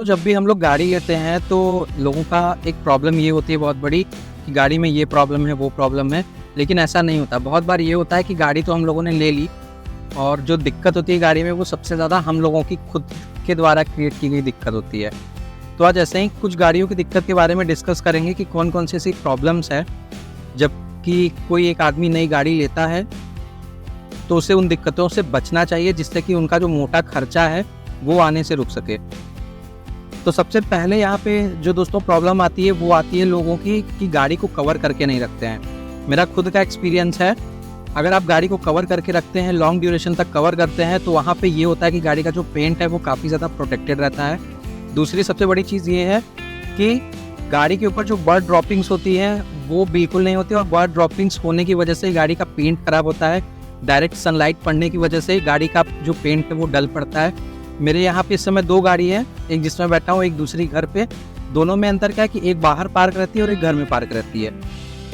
तो जब भी हम लोग गाड़ी लेते हैं तो लोगों का एक प्रॉब्लम ये होती है बहुत बड़ी कि गाड़ी में ये प्रॉब्लम है वो प्रॉब्लम है, लेकिन ऐसा नहीं होता। बहुत बार ये होता है कि गाड़ी तो हम लोगों ने ले ली और जो दिक्कत होती है गाड़ी में वो सबसे ज़्यादा हम लोगों की खुद के द्वारा क्रिएट की गई दिक्कत होती है। तो आज ऐसे ही कुछ गाड़ियों की दिक्कत के बारे में डिस्कस करेंगे कि कौन कौन सी ऐसी प्रॉब्लम्स है जबकि कोई एक आदमी नई गाड़ी लेता है तो उसे उन दिक्कतों से बचना चाहिए जिससे कि उनका जो मोटा खर्चा है वो आने से रुक सके। तो सबसे पहले यहाँ पे जो दोस्तों प्रॉब्लम आती है वो आती है लोगों की कि गाड़ी को कवर करके नहीं रखते हैं। मेरा खुद का एक्सपीरियंस है, अगर आप गाड़ी को कवर करके रखते हैं, लॉन्ग ड्यूरेशन तक कवर करते हैं, तो वहाँ पे ये होता है कि गाड़ी का जो पेंट है वो काफ़ी ज़्यादा प्रोटेक्टेड रहता है। दूसरी सबसे बड़ी चीज़ ये है कि गाड़ी के ऊपर जो बर्ड ड्रॉपिंग्स होती हैं वो बिल्कुल नहीं होती, और बर्ड ड्रॉपिंग्स होने की वजह से गाड़ी का पेंट ख़राब होता है। डायरेक्ट सनलाइट पड़ने की वजह से गाड़ी का जो पेंट है वो डल पड़ता है। मेरे यहाँ पे इस समय 2 गाड़ी है, एक जिसमें बैठा हूँ, एक दूसरी घर पे। दोनों में अंतर क्या है कि एक बाहर पार्क रहती है और एक घर में पार्क रहती है।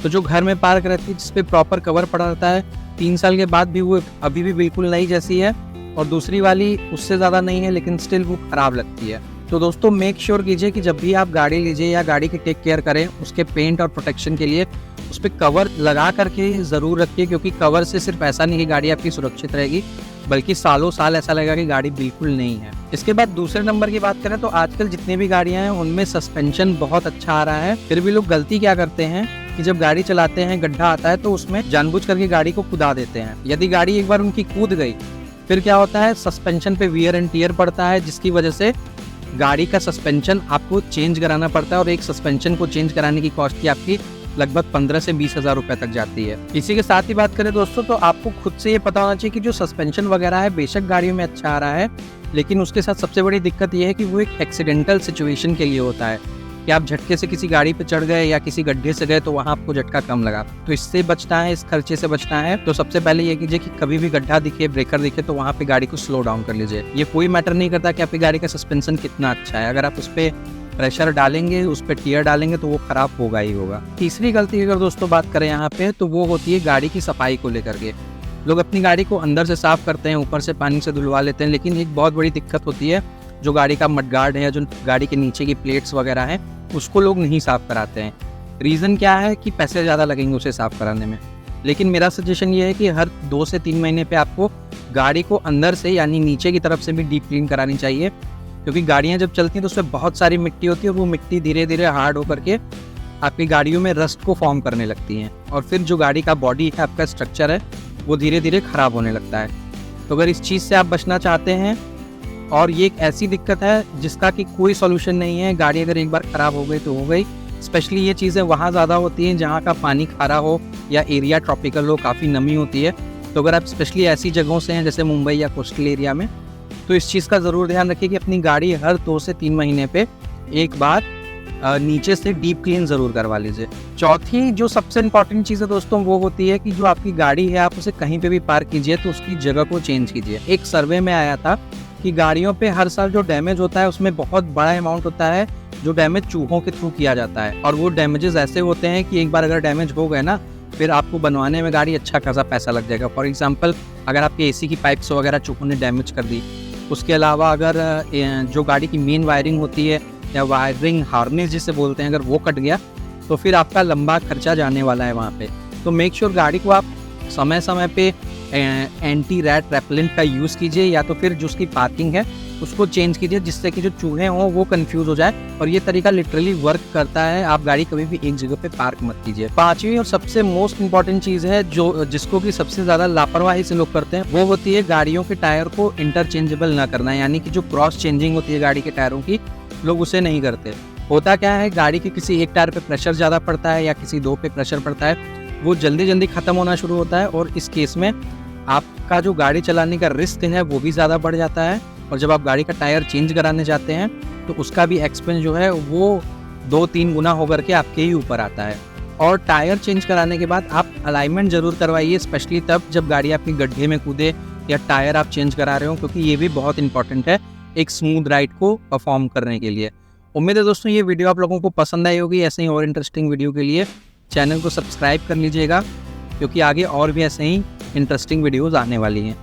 तो जो घर में पार्क रहती है जिस पे प्रॉपर कवर पड़ा रहता है, 3 साल के बाद भी वो अभी भी बिल्कुल नई जैसी है, और दूसरी वाली उससे ज़्यादा नहीं है लेकिन स्टिल वो ख़राब लगती है। तो दोस्तों मेक श्योर कीजिए कि जब भी आप गाड़ी लीजिए या गाड़ी की टेक केयर करें, उसके पेंट और प्रोटेक्शन के लिए उस पर कवर लगा करके ज़रूर रखिए, क्योंकि कवर से सिर्फ ऐसा नहीं कि गाड़ी आपकी सुरक्षित रहेगी, बल्कि सालों साल ऐसा लगेगा कि गाड़ी बिल्कुल नहीं है। इसके बाद दूसरे नंबर की बात करें तो आजकल जितनी भी गाड़ियां हैं उनमें सस्पेंशन बहुत अच्छा आ रहा है। फिर भी लोग गलती क्या करते हैं कि जब गाड़ी चलाते हैं गड्ढा आता है तो उसमें जानबूझ करके गाड़ी को कुदा देते हैं। यदि गाड़ी एक बार उनकी कूद गई फिर क्या होता है, सस्पेंशन पे वियर एंड टियर पड़ता है, जिसकी वजह से गाड़ी का सस्पेंशन आपको चेंज कराना पड़ता है, और एक सस्पेंशन को चेंज कराने की कॉस्ट की आपकी लगभग 15 से 20 हज़ार रुपये तक जाती है। इसी के साथ ही बात करें दोस्तों तो आपको खुद से ये पता होना चाहिए कि जो सस्पेंशन वगैरह है बेशक गाड़ियों में अच्छा आ रहा है, लेकिन उसके साथ सबसे बड़ी दिक्कत ये है कि वो एक एक्सीडेंटल सिचुएशन के लिए होता है कि आप झटके से किसी गाड़ी पे चढ़ गए या किसी गड्ढे से गए तो वहाँ आपको झटका कम लगा। तो इससे बचना है, इस खर्चे से बचना है, तो सबसे पहले ये कीजिए कि कभी भी गड्ढा दिखे, ब्रेकर दिखे तो वहाँ पे गाड़ी को स्लो डाउन कर लीजिए। ये कोई मैटर नहीं करता कि आपकी गाड़ी का सस्पेंशन कितना अच्छा है, अगर आप उस पर प्रेशर डालेंगे, उस पर टियर डालेंगे तो वो खराब होगा ही होगा। तीसरी गलती अगर दोस्तों बात करें यहाँ पे तो वो होती है गाड़ी की सफाई को लेकर के। लोग अपनी गाड़ी को अंदर से साफ करते हैं, ऊपर से पानी से धुलवा लेते हैं, लेकिन एक बहुत बड़ी दिक्कत होती है जो गाड़ी का मडगार्ड है या जो गाड़ी के नीचे की प्लेट्स वगैरह हैं उसको लोग नहीं साफ कराते हैं। रीज़न क्या है कि पैसे ज़्यादा लगेंगे उसे साफ कराने में, लेकिन मेरा सजेशन ये है कि हर 2 से 3 महीने पे आपको गाड़ी को अंदर से यानी नीचे की तरफ से भी डीप क्लीन करानी चाहिए, क्योंकि गाड़ियाँ जब चलती हैं तो उसमें बहुत सारी मिट्टी होती है और वो मिट्टी धीरे धीरे हार्ड होकर के आपकी गाड़ियों में रस्ट को फॉर्म करने लगती हैं, और फिर जो गाड़ी का बॉडी है, आपका स्ट्रक्चर है, वो धीरे धीरे ख़राब होने लगता है। तो अगर इस चीज़ से आप बचना चाहते हैं, और ये एक ऐसी दिक्कत है जिसका कि कोई सॉल्यूशन नहीं है, गाड़ी अगर एक बार ख़राब हो गई तो हो गई। स्पेशली ये चीज़ें वहाँ ज़्यादा होती हैं जहाँ का पानी खारा हो या एरिया ट्रॉपिकल हो, काफ़ी नमी होती है। तो अगर आप स्पेशली ऐसी जगहों से हैं जैसे मुंबई या कोस्टल एरिया में, तो इस चीज़ का ज़रूर ध्यान रखिए कि अपनी गाड़ी हर 2 से 3 महीने पे एक बार नीचे से डीप क्लीन ज़रूर करवा लीजिए। चौथी जो सबसे इम्पॉर्टेंट चीज़ है दोस्तों वो होती है कि जो आपकी गाड़ी है आप उसे कहीं पे भी पार्क कीजिए तो उसकी जगह को चेंज कीजिए। एक सर्वे में आया था कि गाड़ियों पे हर साल जो डैमेज होता है उसमें बहुत बड़ा अमाउंट होता है जो डैमेज चूहों के थ्रू किया जाता है, और वो डैमेजेस ऐसे होते हैं कि एक बार अगर डैमेज हो गए ना फिर आपको बनवाने में गाड़ी अच्छा खासा पैसा लग जाएगा। फॉर एग्जांपल अगर आपके एसी की पाइप्स वगैरह चूहों ने डैमेज कर दी, उसके अलावा अगर जो गाड़ी की मेन वायरिंग होती है या वायरिंग हार्नेस जिसे बोलते हैं, अगर वो कट गया तो फिर आपका लंबा खर्चा जाने वाला है वहाँ पे। तो मेक श्योर गाड़ी को आप समय समय पे एंटी रैट रेपेलेंट का यूज़ कीजिए, या तो फिर जो उसकी पार्किंग है उसको चेंज कीजिए जिससे कि जो चूहे हों वो कंफ्यूज हो जाए, और ये तरीका लिटरली वर्क करता है। आप गाड़ी कभी भी एक जगह पे पार्क मत कीजिए। 5वीं और सबसे मोस्ट इंपॉर्टेंट चीज़ है जो जिसको कि सबसे ज़्यादा लापरवाही से लोग करते हैं, वो होती है गाड़ियों के टायर को इंटरचेंजेबल ना करना, यानी कि जो क्रॉस चेंजिंग होती है गाड़ी के टायरों की, लोग उसे नहीं करते। होता क्या है, गाड़ी के किसी एक टायर पे प्रेशर ज़्यादा पड़ता है या किसी 2 पे प्रेशर पड़ता है, वो जल्दी जल्दी ख़त्म होना शुरू होता है, और इस केस में आपका जो गाड़ी चलाने का रिस्क है वो भी ज़्यादा बढ़ जाता है, और जब आप गाड़ी का टायर चेंज कराने जाते हैं तो उसका भी एक्सपेंस जो है वो 2-3 गुना होकर के आपके ही ऊपर आता है। और टायर चेंज कराने के बाद आप अलाइनमेंट ज़रूर करवाइए, स्पेशली तब जब गाड़ी आपकी गड्ढे में कूदे या टायर आप चेंज करा रहे हो, क्योंकि ये भी बहुत इंपॉर्टेंट है एक स्मूथ राइड को परफॉर्म करने के लिए। उम्मीद है दोस्तों ये वीडियो आप लोगों को पसंद आई होगी। ऐसे ही और इंटरेस्टिंग वीडियो के लिए चैनल को सब्सक्राइब कर लीजिएगा, क्योंकि आगे और भी ऐसे ही इंटरेस्टिंग वीडियोज़ आने वाली हैं।